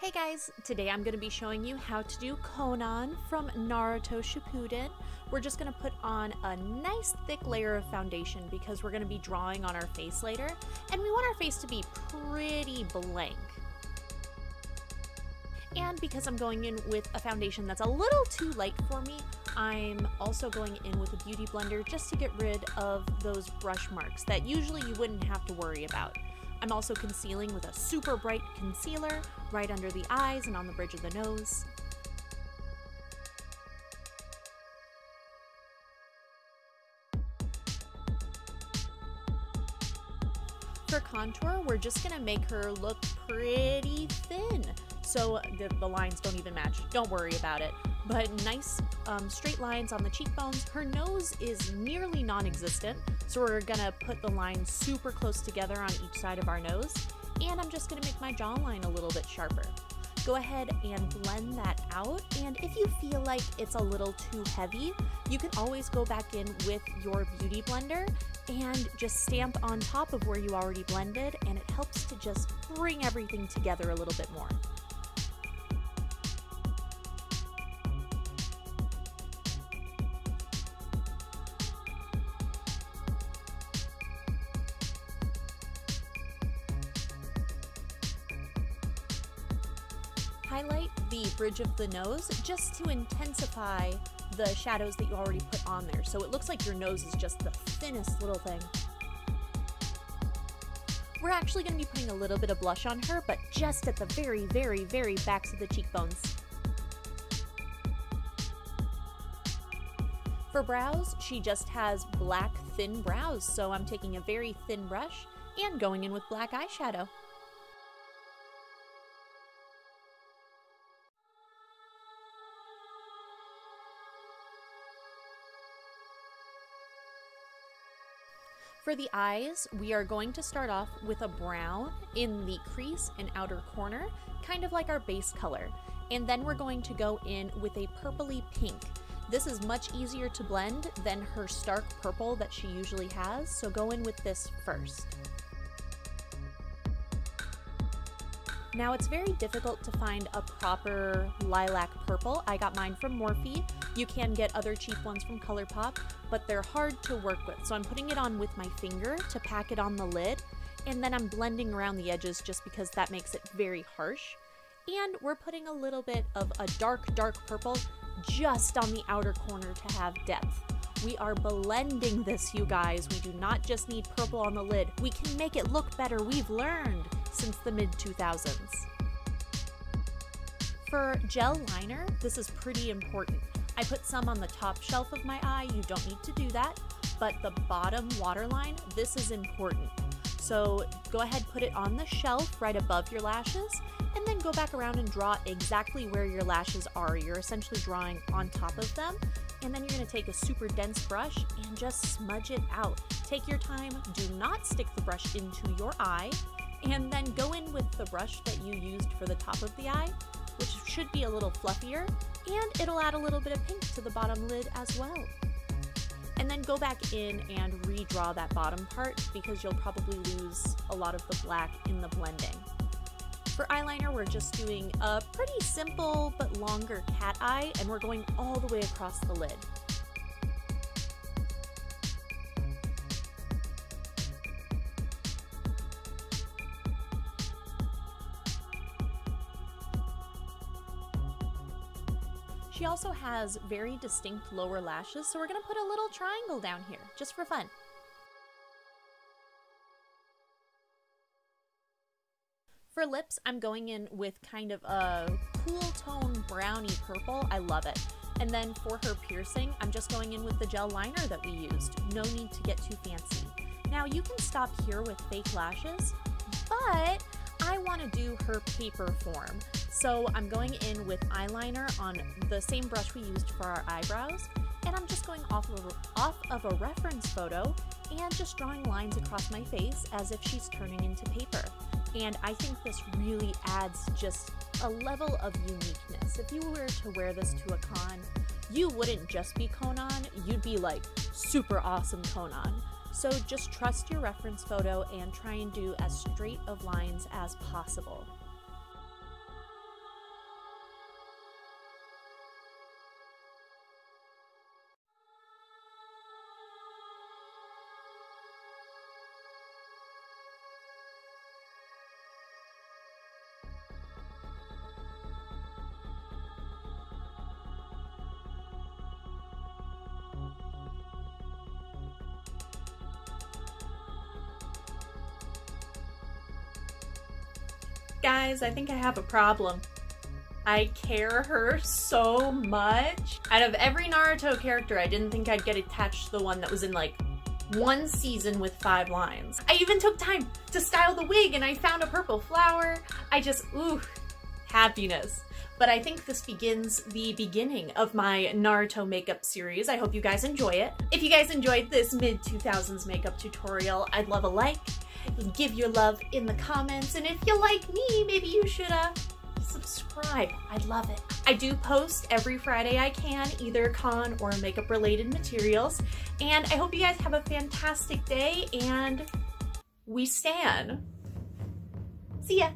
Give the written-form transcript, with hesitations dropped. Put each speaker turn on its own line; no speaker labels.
Hey guys, today I'm going to be showing you how to do Konan from Naruto Shippuden. We're just going to put on a nice thick layer of foundation because we're going to be drawing on our face later, and we want our face to be pretty blank. And because I'm going in with a foundation that's a little too light for me, I'm also going in with a beauty blender just to get rid of those brush marks that usually you wouldn't have to worry about. I'm also concealing with a super bright concealer right under the eyes and on the bridge of the nose. For contour, we're just gonna make her look pretty thin. So the lines don't even match, don't worry about it. But nice straight lines on the cheekbones. Her nose is nearly non-existent, so we're gonna put the lines super close together on each side of our nose. And I'm just gonna make my jawline a little bit sharper. Go ahead and blend that out, and if you feel like it's a little too heavy, you can always go back in with your beauty blender and just stamp on top of where you already blended, and it helps to just bring everything together a little bit more. Highlight the bridge of the nose just to intensify the shadows that you already put on there, so it looks like your nose is just the thinnest little thing. We're actually going to be putting a little bit of blush on her, but just at the very, very, very backs of the cheekbones. For brows, she just has black thin brows, so I'm taking a very thin brush and going in with black eyeshadow. For the eyes, we are going to start off with a brown in the crease and outer corner, kind of like our base color. And then we're going to go in with a purpley pink. This is much easier to blend than her stark purple that she usually has, so go in with this first. Now it's very difficult to find a proper lilac purple. I got mine from Morphe. You can get other cheap ones from Colourpop, but they're hard to work with. So I'm putting it on with my finger to pack it on the lid, and then I'm blending around the edges just because that makes it very harsh. And we're putting a little bit of a dark, dark purple just on the outer corner to have depth. We are blending this, you guys. We do not just need purple on the lid. We can make it look better. We've learned since the mid-2000s. For gel liner, this is pretty important. I put some on the top shelf of my eye. You don't need to do that, but the bottom waterline, this is important. So go ahead, put it on the shelf right above your lashes, and then go back around and draw exactly where your lashes are. You're essentially drawing on top of them, and then you're going to take a super dense brush and just smudge it out. Take your time, do not stick the brush into your eye, and then go in with the brush that you used for the top of the eye, which should be a little fluffier, and it'll add a little bit of pink to the bottom lid as well. And then go back in and redraw that bottom part because you'll probably lose a lot of the black in the blending. For eyeliner, we're just doing a pretty simple but longer cat eye, and we're going all the way across the lid. She also has very distinct lower lashes, so we're going to put a little triangle down here, just for fun. For lips, I'm going in with kind of a cool tone brownie purple. I love it. And then for her piercing, I'm just going in with the gel liner that we used. No need to get too fancy. Now you can stop here with fake lashes, but I want to do her paper form. So I'm going in with eyeliner on the same brush we used for our eyebrows, and I'm just going off of a reference photo and just drawing lines across my face as if she's turning into paper. And I think this really adds just a level of uniqueness. If you were to wear this to a con, you wouldn't just be Konan, you'd be like super awesome Konan. So just trust your reference photo and try and do as straight of lines as possible. Guys, I think I have a problem. I care her so much. Out of every Naruto character, I didn't think I'd get attached to the one that was in like one season with 5 lines. I even took time to style the wig and I found a purple flower. I just, ooh, happiness. But I think this begins the beginning of my Naruto makeup series. I hope you guys enjoy it. If you guys enjoyed this mid-2000s makeup tutorial, I'd love a like. Give your love in the comments. And if you like me, maybe you should subscribe. I'd love it. I do post every Friday I can, either con or makeup related materials. And I hope you guys have a fantastic day and we stan. See ya.